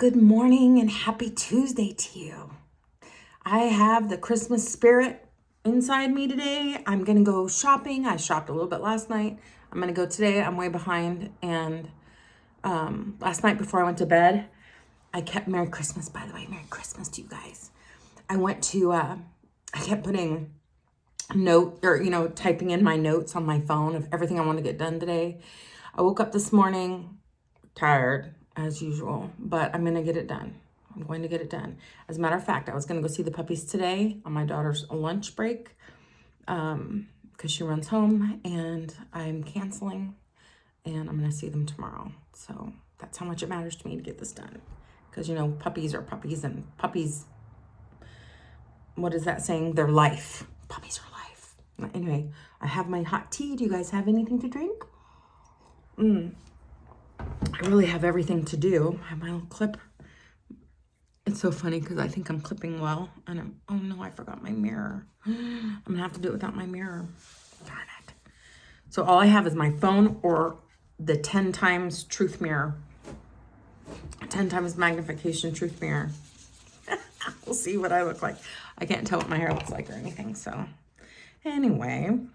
good morning and happy Tuesday to you. I have the Christmas spirit inside me today. I'm going to go shopping. I shopped a little bit last night. I'm going to go today. I'm way behind. And last night before I went to bed, I kept, Merry Christmas, by the way. Merry Christmas to you guys. I went to, I kept putting typing in my notes on my phone of everything I want to get done today. I woke up this morning tired as usual, but I'm going to get it done. I'm going to get it done. As a matter of fact, I was going to go see the puppies today on my daughter's lunch break because she runs home, and I'm canceling, and I'm going to see them tomorrow. So that's how much it matters to me to get this done, because, you know, puppies are puppies, and puppies, what is that saying? They're life. Puppies are life. Anyway, I have my hot tea. Do you guys have anything to drink? I really have everything to do. I have my little clip. It's so funny because I think I'm clipping well. And oh no, I forgot my mirror. I'm going to have to do it without my mirror. Darn it. So all I have is my phone or the 10 times truth mirror. 10 times magnification truth mirror. We'll see what I look like. I can't tell what my hair looks like or anything. So anyway, I'm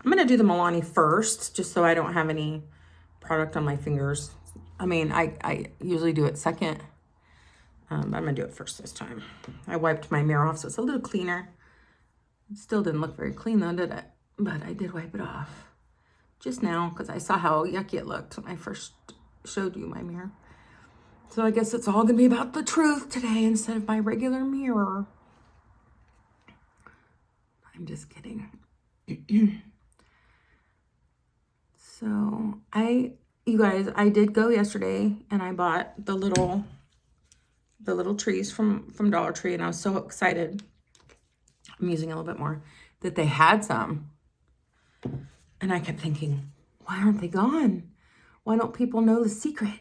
going to do the Milani first, just so I don't have any product on my fingers. I mean, I usually do it second, but I'm going to do it first this time. I wiped my mirror off, so it's a little cleaner. It still didn't look very clean, though, did it? But I did wipe it off just now because I saw how yucky it looked when I first showed you my mirror. So I guess it's all going to be about the truth today instead of my regular mirror. I'm just kidding. So you guys, I did go yesterday and I bought the little trees from Dollar Tree, and I was so excited. I'm using a little bit more that they had some. And I kept thinking, why aren't they gone? Why don't people know the secret?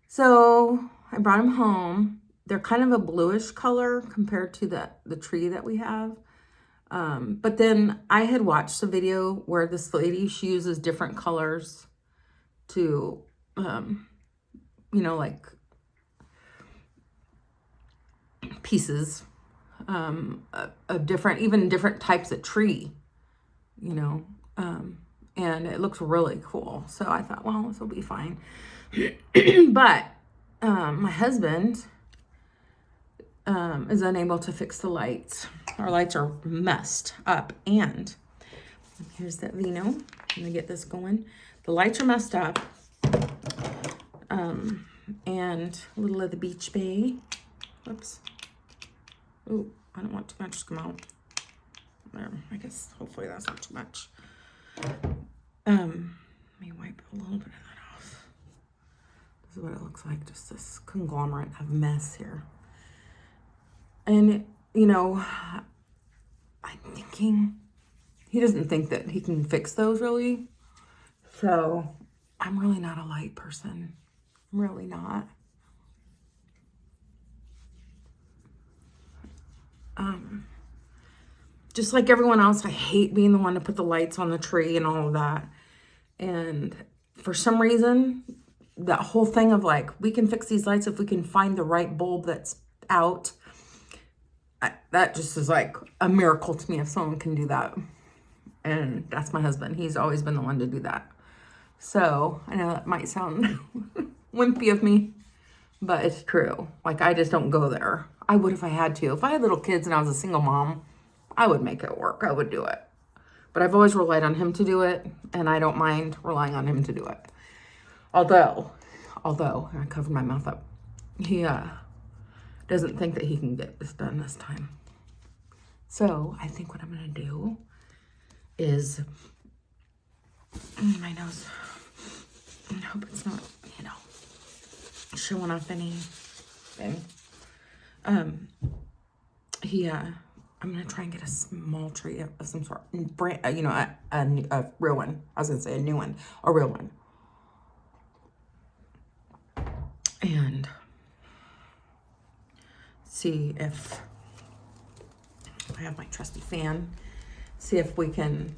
So I brought them home. They're kind of a bluish color compared to the tree that we have. But then I had watched a video where this lady, she uses different colors to, like pieces of different types of tree, and it looks really cool. So I thought, well, this will be fine. But my husband is unable to fix the lights. Our lights are messed up, and here's that vino. I'm gonna get this going. The lights are messed up, and a little of the Beach Bay. Whoops. Oh, I don't want too much to come out. There, I guess hopefully that's not too much. Let me wipe a little bit of that off. This is what it looks like, just this conglomerate of mess here. And, I'm thinking he doesn't think that he can fix those really. So I'm really not a light person. I'm really not. Just like everyone else, I hate being the one to put the lights on the tree and all of that. And for some reason, that whole thing of like, we can fix these lights if we can find the right bulb that's out. That just is like a miracle to me if someone can do that. And that's my husband. He's always been the one to do that. So I know that might sound wimpy of me, but it's true. Like, I just don't go there. I would if I had to. If I had little kids and I was a single mom, I would make it work. I would do it. But I've always relied on him to do it, and I don't mind relying on him to do it. Although, I covered my mouth up, he doesn't think that he can get this done this time. So I think what I'm going to do is, my nose, I hope it's not, showing off anything. I'm going to try and get a small tree of some sort, a real one. I was going to say a new one, a real one. And see if I have my trusty fan, see if we can,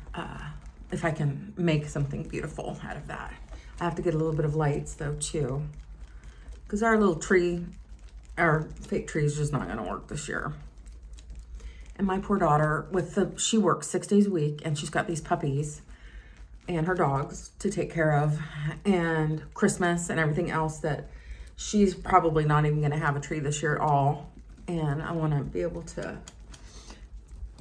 if I can make something beautiful out of that. I have to get a little bit of lights though too, because our little tree, our fake tree is just not going to work this year. And my poor daughter, she works 6 days a week, and she's got these puppies and her dogs to take care of, and Christmas and everything else, that she's probably not even going to have a tree this year at all. And I want to be able to,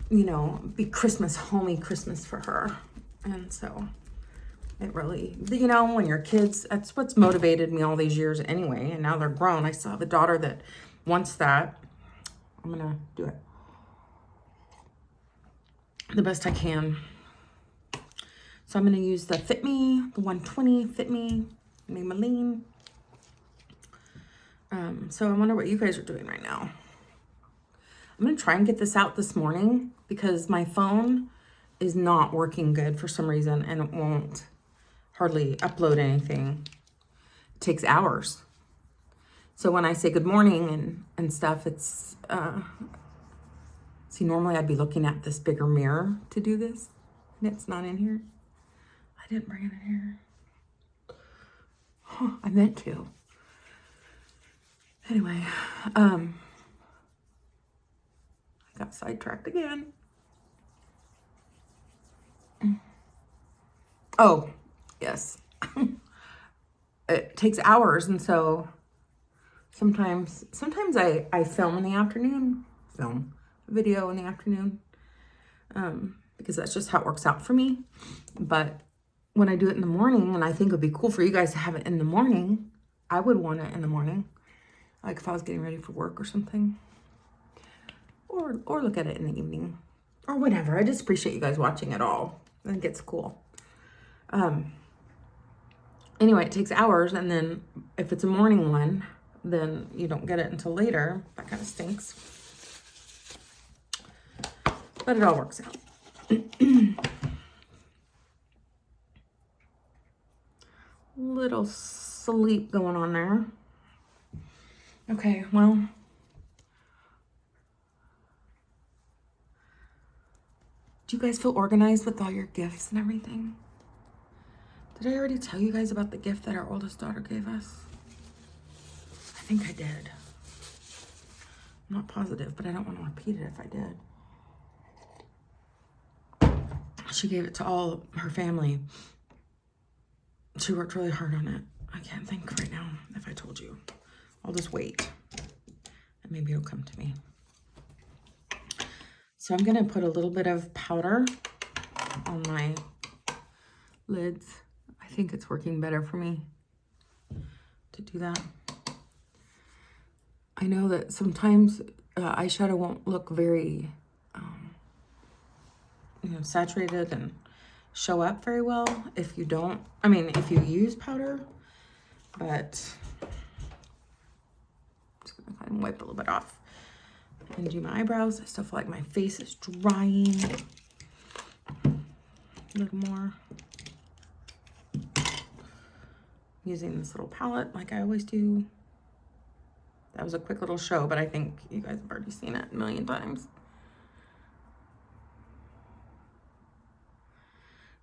you know, be homey Christmas for her. And so it really, you know, when you're kids, that's what's motivated me all these years anyway. And now they're grown. I still have a daughter that wants that. I'm going to do it the best I can. So I'm going to use the Fit Me, the 120 Fit Me, Maybelline. So I wonder what you guys are doing right now. I'm going to try and get this out this morning because my phone is not working good for some reason, and it won't hardly upload anything. It takes hours. So when I say good morning and stuff, it's, see, normally I'd be looking at this bigger mirror to do this, and it's not in here. I didn't bring it in here. Huh, I meant to. Anyway, I got sidetracked again. Oh, yes. It takes hours, and so sometimes I film in the afternoon, video in the afternoon, because that's just how it works out for me. But when I do it in the morning, and I think it would be cool for you guys to have it in the morning, I would want it in the morning, like if I was getting ready for work or something, or look at it in the evening, or whatever. I just appreciate you guys watching it all. I think it's cool. Anyway, it takes hours, and then if it's a morning one, then you don't get it until later. That kind of stinks. But it all works out. Little sleep going on there. Okay, well. Do you guys feel organized with all your gifts and everything? Did I already tell you guys about the gift that our oldest daughter gave us? I think I did. I'm not positive, but I don't want to repeat it if I did. She gave it to all her family. She worked really hard on it. I can't think right now if I told you. I'll just wait, and maybe it'll come to me. So I'm going to put a little bit of powder on my lids. I think it's working better for me to do that. I know that sometimes eyeshadow won't look very, saturated and show up very well if you don't, if you use powder, but I'm just gonna kind of wipe a little bit off and do my eyebrows. I still feel like my face is drying a little more. Using this little palette like I always do. That was a quick little show, but I think you guys have already seen it a million times.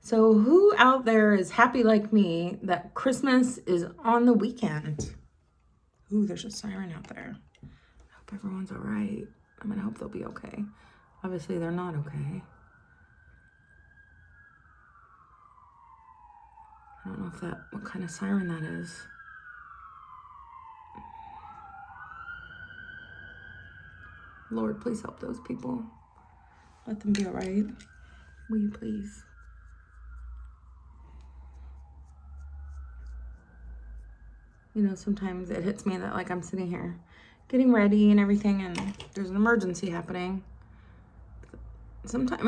So who out there is happy like me that Christmas is on the weekend? Ooh, there's a siren out there. I hope everyone's all right. I hope they'll be okay. Obviously, they're not okay. I don't know what kind of siren that is. Lord, please help those people. Let them be all right. Will you please? Sometimes it hits me that like I'm sitting here getting ready and everything, and there's an emergency happening. Sometimes,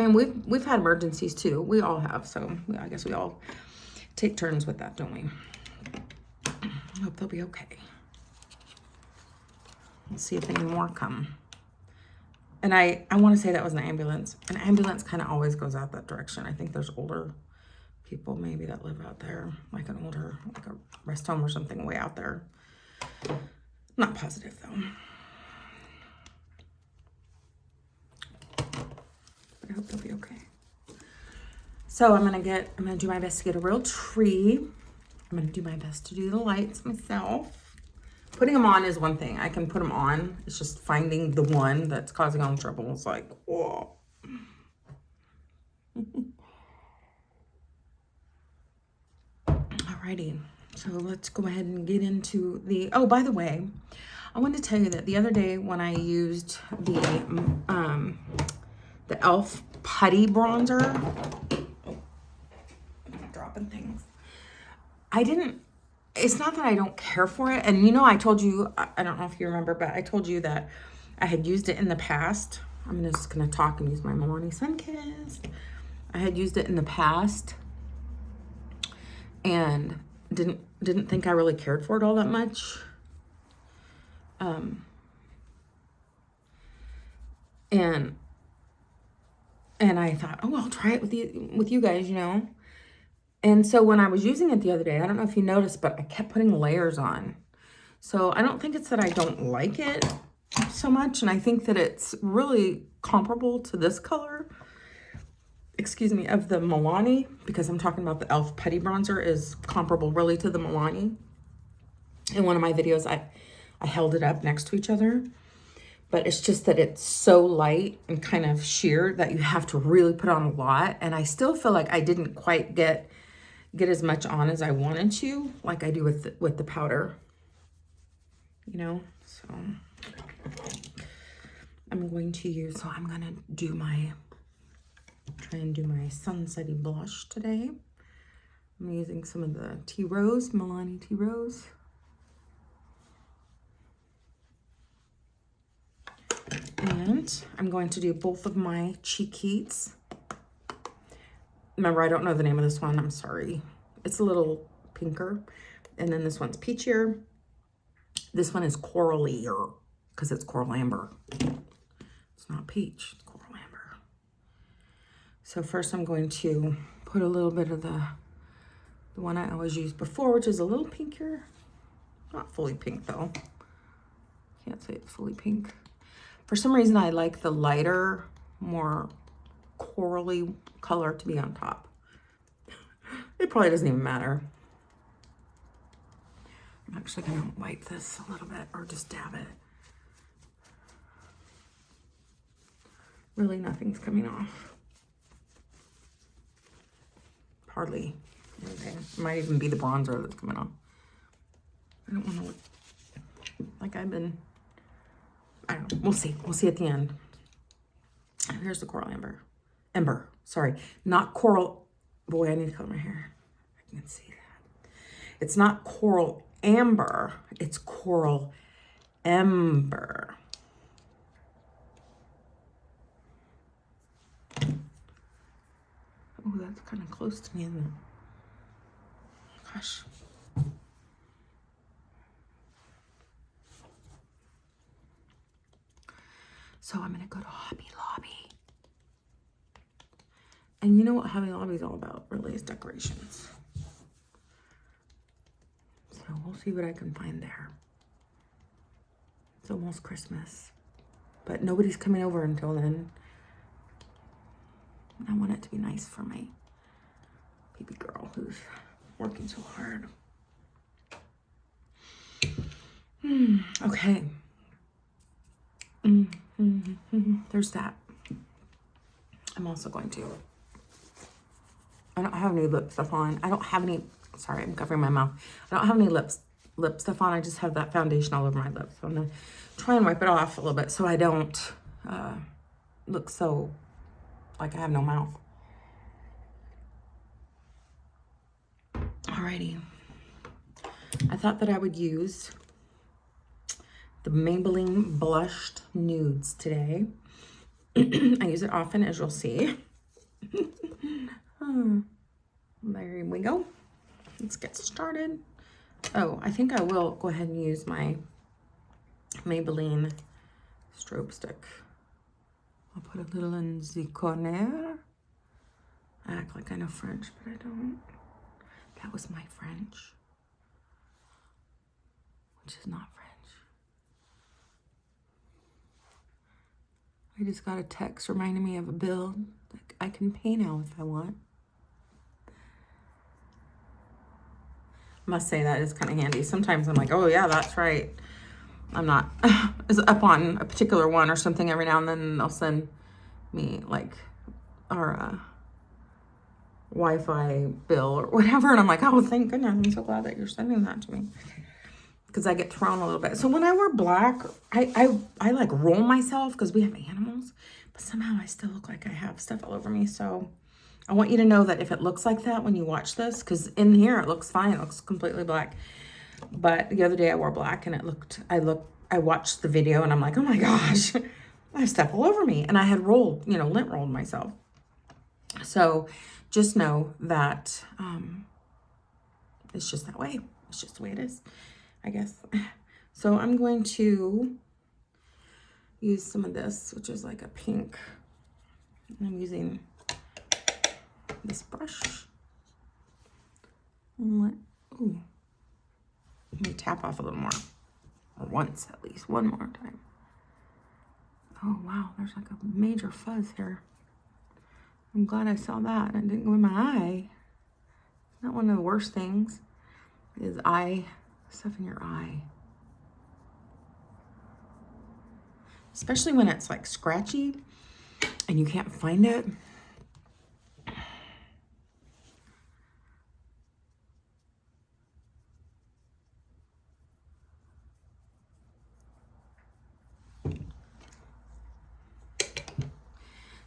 we've had emergencies too. We all have, so I guess we all take turns with that, don't we? I hope they'll be okay. Let's see if any more come. And I want to say that was an ambulance. An ambulance kind of always goes out that direction. I think there's older people maybe that live out there, like a rest home or something way out there. Not positive though. But I hope they'll be okay. So I'm gonna do my best to get a real tree. I'm gonna do my best to do the lights myself. Putting them on is one thing. I can put them on. It's just finding the one that's causing all the trouble. It's like, whoa. Alrighty. So let's go ahead and get into the, oh, by the way, I wanted to tell you that the other day when I used the e.l.f. Putty Bronzer, oh, I'm dropping things. It's not that I don't care for it. And you know, I told you, I don't know if you remember, but I told you that I had used it in the past. I'm just going to talk and use my Milani Sunkissed. I had used it in the past and didn't think I really cared for it all that much. And I thought, oh, I'll try it with you guys, you know. And so when I was using it the other day, I don't know if you noticed, but I kept putting layers on. So I don't think it's that I don't like it so much. And I think that it's really comparable to this color, excuse me, of the Milani, because I'm talking about the e.l.f. Putty Bronzer is comparable really to the Milani. In one of my videos, I held it up next to each other. But it's just that it's so light and kind of sheer that you have to really put on a lot. And I still feel like I didn't quite get as much on as I wanted to, like I do with the powder, you know. So I'm going to try and do my Sunsetty blush today. I'm using some of the Tea Rose, Milani Tea Rose. And I'm going to do both of my cheek heats. Remember, I don't know the name of this one. I'm sorry. It's a little pinker. And then this one's peachier. This one is coralier because it's coral amber. It's not peach, it's coral amber. So first I'm going to put a little bit of the one I always used before, which is a little pinkier. Not fully pink though. Can't say it's fully pink. For some reason, I like the lighter, more corally color to be on top. It probably doesn't even matter. I'm actually going to wipe this a little bit or just dab it. Really, nothing's coming off. Hardly anything. It might even be the bronzer that's coming off. I don't want to look like I've been... I don't know. We'll see. We'll see at the end. Here's the coral ember. Sorry, not coral. Boy, I need to color my hair. I can see that. It's not coral amber. It's coral ember. Oh, that's kind of close to me, isn't it? Gosh. So I'm going to go to Hobby Lobby. And you know what Hobby Lobby is all about, really, is decorations. So we'll see what I can find there. It's almost Christmas. But nobody's coming over until then. I want it to be nice for my baby girl who's working so hard. Okay. There's that. I'm also going to, I don't have any lip stuff on. I don't have any, sorry, I'm covering my mouth. I don't have any lip stuff on. I just have that foundation all over my lips. So I'm going to try and wipe it off a little bit so I don't look so like I have no mouth. Alrighty. I thought that I would use the Maybelline Blushed Nudes today. I use it often, as you'll see. There we go. Let's get started. Oh, I think I will go ahead and use my Maybelline strobe stick. I'll put a little in the corner. I act like I know French, but I don't. That was my French, which is not French. I just got a text reminding me of a bill that I can pay now if I want. Must say that is kind of handy. Sometimes I'm like, oh yeah, that's right. I'm not is up on a particular one or something every now and then. They'll send me like our Wi-Fi bill or whatever. And I'm like, oh, thank goodness. I'm so glad that you're sending that to me. Because I get thrown a little bit. So when I wear black, I like roll myself because we have animals. But somehow I still look like I have stuff all over me. So I want you to know that if it looks like that when you watch this, because in here it looks fine. It looks completely black. But the other day I wore black and I watched the video and I'm like, oh my gosh, I have stuff all over me. And I had rolled, lint rolled myself. So just know that it's just that way. It's just the way it is, I guess. So I'm going to use some of this, which is like a pink. And I'm using this brush. Ooh. Let me tap off a little more. Or once at least. One more time. Oh wow, there's like a major fuzz here. I'm glad I saw that. It didn't go in my eye. Not one of the worst things is stuff in your eye. Especially when it's like scratchy and you can't find it.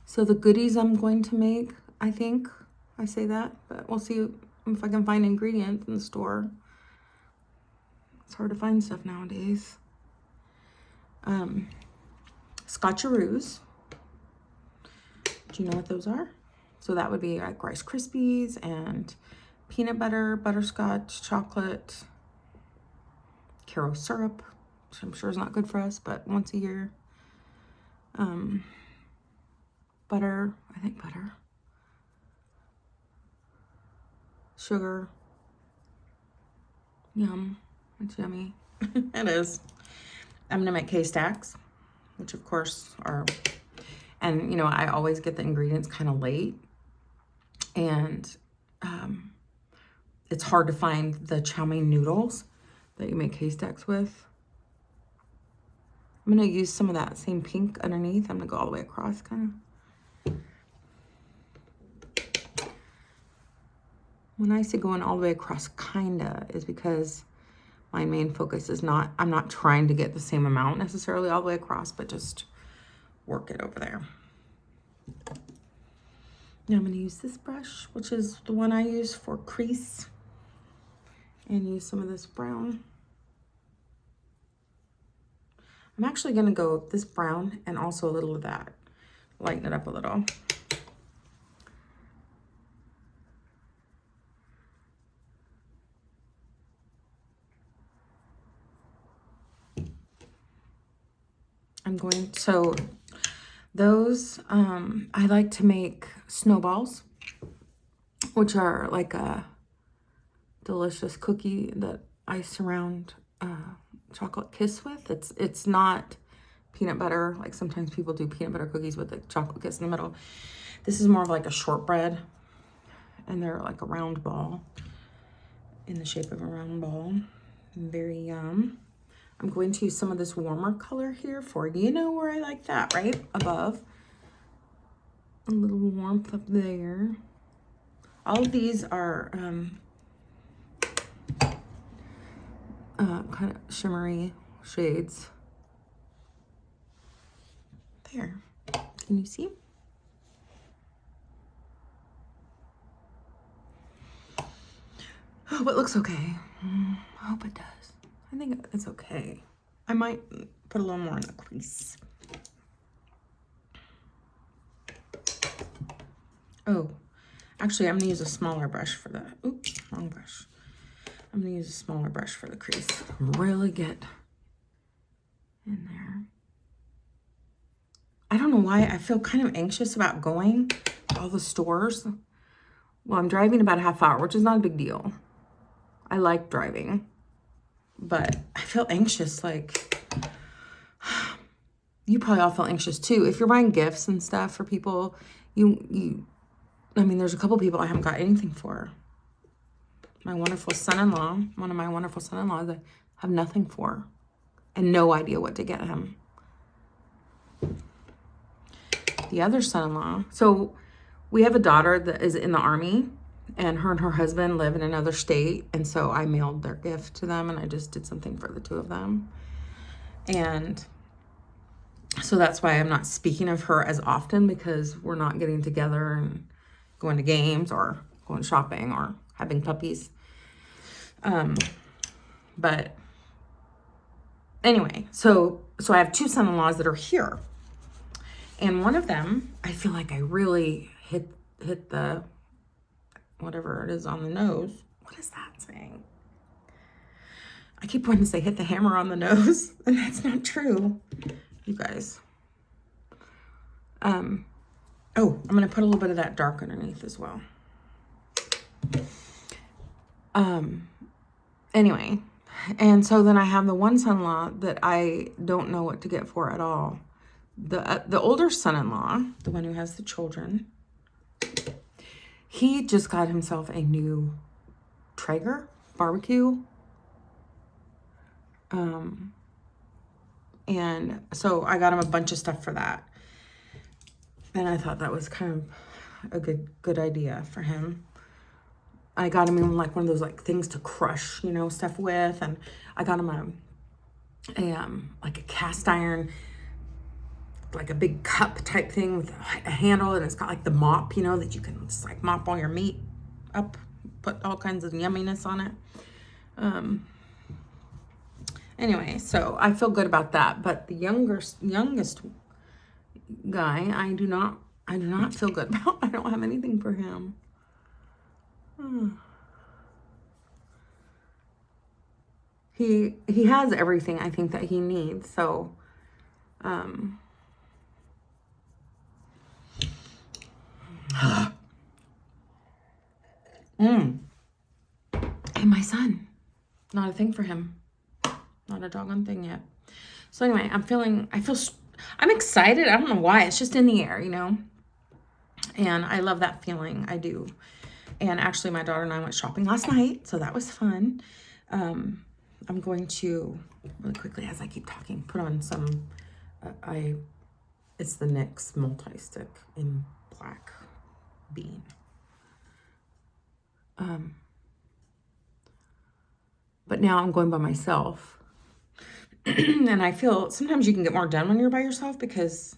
So the goodies I'm going to make, I think, I say that, but we'll see if I can find ingredients in the store. It's hard to find stuff nowadays. Scotcheroos. Do you know what those are? So that would be like Rice Krispies and peanut butter, butterscotch, chocolate, Caro syrup, which I'm sure is not good for us, but once a year. Butter, I think butter. Sugar. Yum. It's yummy. It is. I'm going to make K-Stacks, which of course are, and I always get the ingredients kind of late. And it's hard to find the chow mein noodles that you make K-Stacks with. I'm going to use some of that same pink underneath. I'm going to go all the way across kind of. When I say going all the way across kinda is because my main focus is I'm not trying to get the same amount necessarily all the way across, but just work it over there. Now I'm going to use this brush, which is the one I use for crease, and use some of this brown. I'm actually going to go with this brown and also a little of that. Lighten it up a little. So those, I like to make snowballs, which are like a delicious cookie that I surround chocolate kiss with. It's not peanut butter, like sometimes people do peanut butter cookies with a chocolate kiss in the middle. This is more of like a shortbread, and they're like a round ball, in the shape of a round ball. Very yum. I'm going to use some of this warmer color here for, where I like that, right? Above. A little warmth up there. All of these are kind of shimmery shades. There. Can you see? I hope it looks okay. I hope it does. I think it's okay. I might put a little more in the crease. Oh, actually, I'm gonna use a smaller brush for the, oops, wrong brush. I'm gonna use a smaller brush for the crease. Really get in there. I don't know why I feel kind of anxious about going to all the stores. Well, I'm driving about a half hour, which is not a big deal. I like driving. But I feel anxious, like, you probably all feel anxious too. If you're buying gifts and stuff for people, I mean, there's a couple people I haven't got anything for. my wonderful son-in-law, one of my wonderful son-in-laws, I have nothing for and no idea what to get him. The other son-in-law, so we have a daughter that is in the Army, and her husband live in another state, and so I mailed their gift to them, and I just did something for the two of them. And so that's why I'm not speaking of her as often, because we're not getting together and going to games or going shopping or having puppies. But anyway, so I have two son-in-laws that are here. And one of them, I feel like I really hit the, whatever it is on the nose. What is that saying? I keep wanting to say hit the hammer on the nose, and that's not true, you guys. Oh, I'm going to put a little bit of that dark underneath as well. Anyway, and so then I have the one son-in-law that I don't know what to get for at all. The older son-in-law, the one who has the children, he just got himself a new Traeger barbecue. And so I got him a bunch of stuff for that. And I thought that was kind of a good idea for him. I got him even like one of those like things to crush, stuff with. And I got him like a cast iron, like a big cup type thing with a handle, and it's got like the mop, that you can just like mop all your meat up, put all kinds of yumminess on it. Anyway, so I feel good about that. But the youngest guy, I do not feel good about. I don't have anything for him. He has everything I think that he needs. So, And my son, not a thing for him. Not a doggone thing yet. So anyway, I'm excited. I don't know why. It's just in the air, And I love that feeling. I do. And actually, my daughter and I went shopping last night, so that was fun. I'm going to, really quickly as I keep talking, put on some, it's the NYX multi-stick in black bean. But now I'm going by myself. And I feel sometimes you can get more done when you're by yourself because,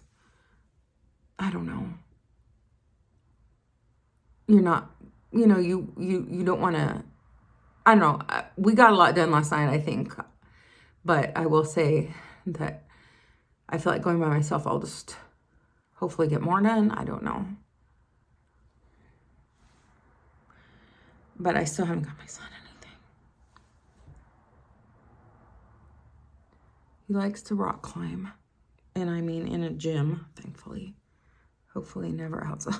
I don't know. You're not, you don't want to, I don't know. We got a lot done last night, I think. But I will say that I feel like going by myself, I'll just hopefully get more done. I don't know. But I still haven't got my son anything. He likes to rock climb. And I mean in a gym, thankfully. Hopefully never outside.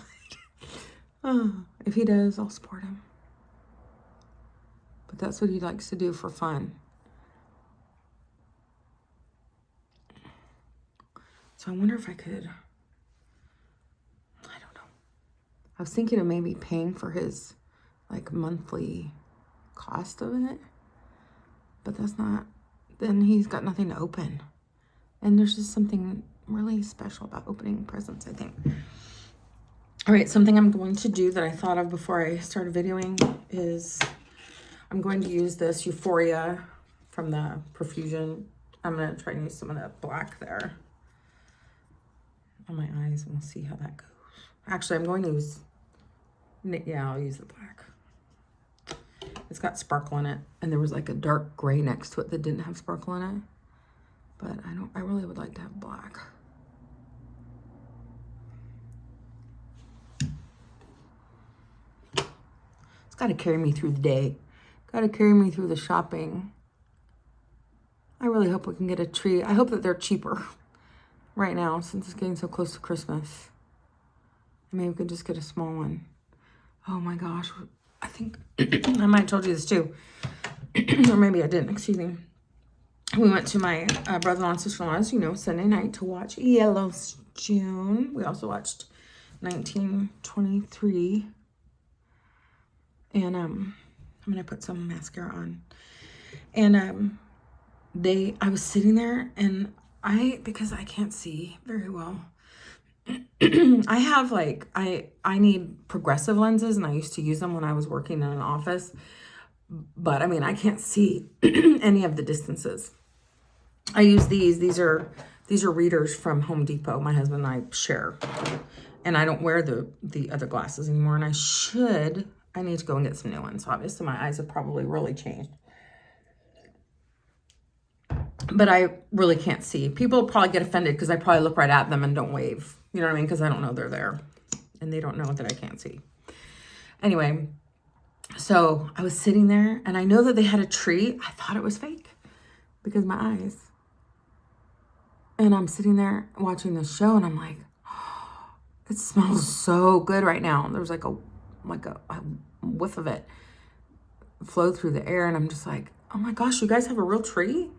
If he does, I'll support him. But that's what he likes to do for fun. So I wonder if I could, I don't know. I was thinking of maybe paying for his like monthly cost of it. But that's not, then he's got nothing to open. And there's just something really special about opening presents, I think. All right, something I'm going to do that I thought of before I started videoing is I'm going to use this Euphoria from the Profusion. I'm going to try and use some of that black there on my eyes, and we'll see how that goes. Actually, I'm going to use, I'll use the black. It's got sparkle in it, and there was like a dark gray next to it that didn't have sparkle in it. But I really would like to have black. It's got to carry me through the day. Got to carry me through the shopping. I really hope we can get a tree. I hope that they're cheaper right now since it's getting so close to Christmas. Maybe we could just get a small one. Oh my gosh. I think I might have told you this too. Or maybe I didn't. Excuse me. We went to my brother-in-law and sister-in-law's, Sunday night to watch Yellowstone. We also watched 1923. And I'm going to put some mascara on. And I was sitting there, and because I can't see very well, I have like, I need progressive lenses, and I used to use them when I was working in an office. But I mean, I can't see any of the distances. I use these are readers from Home Depot. My husband and I share. And I don't wear the other glasses anymore. And I need to go and get some new ones. Obviously, my eyes have probably really changed. But I really can't see. People probably get offended because I probably look right at them and don't wave. You know what I mean? Because I don't know they're there. And they don't know that I can't see. Anyway, so I was sitting there, and I know that they had a tree. I thought it was fake because of my eyes. And I'm sitting there watching this show, and I'm like, oh, it smells so good right now. There was like a whiff of it flow through the air, and I'm just like, oh my gosh, you guys have a real tree?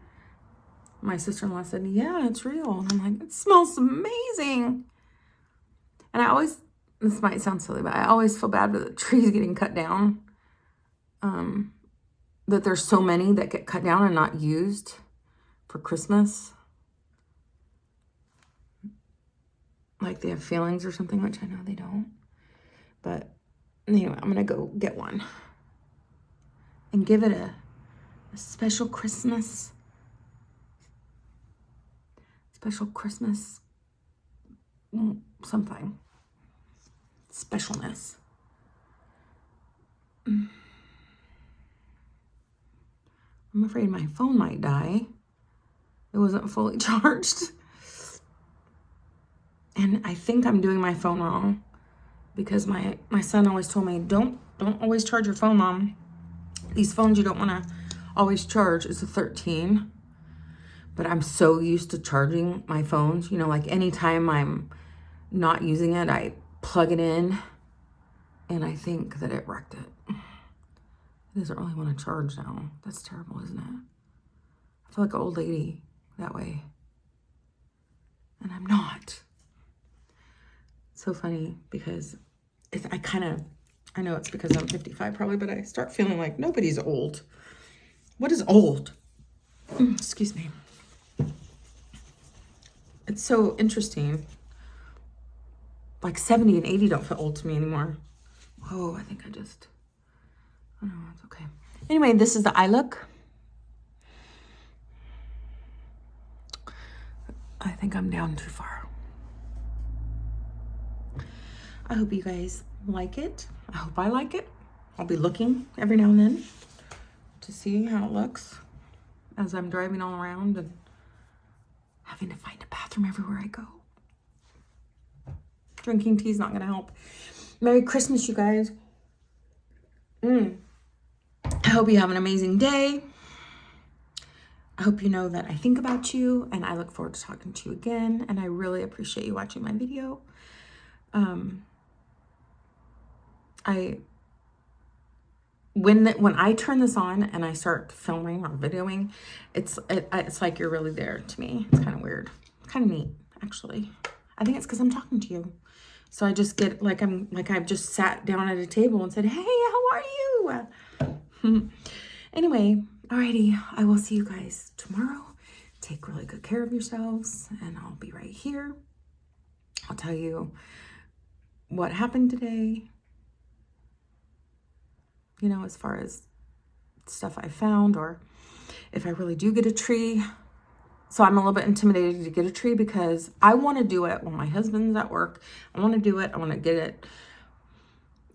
My sister-in-law said, yeah, it's real. And I'm like, it smells amazing. And this might sound silly, but I always feel bad with the trees getting cut down. That there's so many that get cut down and not used for Christmas. Like they have feelings or something, which I know they don't. But anyway, I'm going to go get one and give it a special Christmas something. Specialness. I'm afraid my phone might die. It wasn't fully charged. And I think I'm doing my phone wrong because my son always told me, don't always charge your phone, Mom. These phones you don't want to always charge. It's a 13. But I'm so used to charging my phones. You know, like anytime I'm not using it, I plug it in. And I think that it wrecked it. It doesn't really want to charge now. That's terrible, isn't it? I feel like an old lady that way. And I'm not. It's so funny because I know it's because I'm 55 probably, but I start feeling like nobody's old. What is old? Excuse me. It's so interesting. Like 70 and 80 don't feel old to me anymore. Whoa, I think oh, it's okay. Anyway, this is the eye look. I think I'm down too far. I hope you guys like it. I hope I like it. I'll be looking every now and then to see how it looks as I'm driving all around and having to find a bathroom everywhere I go. Drinking tea is not going to help. Merry Christmas, you guys. I hope you have an amazing day. I hope you know that I think about you, and I look forward to talking to you again. And I really appreciate you watching my video. When I turn this on and I start filming or videoing, it's like you're really there to me. It's kind of weird. It's kind of neat, actually. I think it's because I'm talking to you. So I just get I've just sat down at a table and said, hey, how are you? Anyway, alrighty, I will see you guys tomorrow. Take really good care of yourselves, and I'll be right here. I'll tell you what happened today, you know, as far as stuff I found, or if I really do get a tree. So I'm a little bit intimidated to get a tree because I want to do it when my husband's at work. I want to do it. I want to get it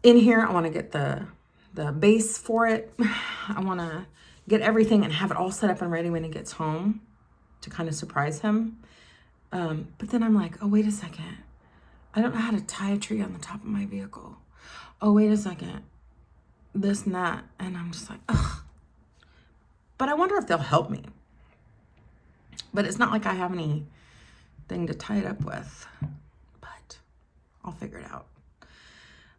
in here. I want to get the base for it. I want to get everything and have it all set up and ready when he gets home to kind of surprise him. But then I'm like, oh, wait a second. I don't know how to tie a tree on the top of my vehicle. Oh, wait a second. This and that. And I'm just like, ugh. But I wonder if they'll help me. But it's not like I have anything to tie it up with. But I'll figure it out.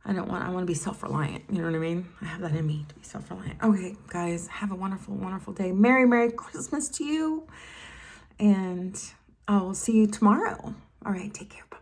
I want to be self-reliant. You know what I mean? I have that in me to be self-reliant. Okay, guys, have a wonderful, wonderful day. Merry Christmas to you. And I'll see you tomorrow. All right, take care. Bye.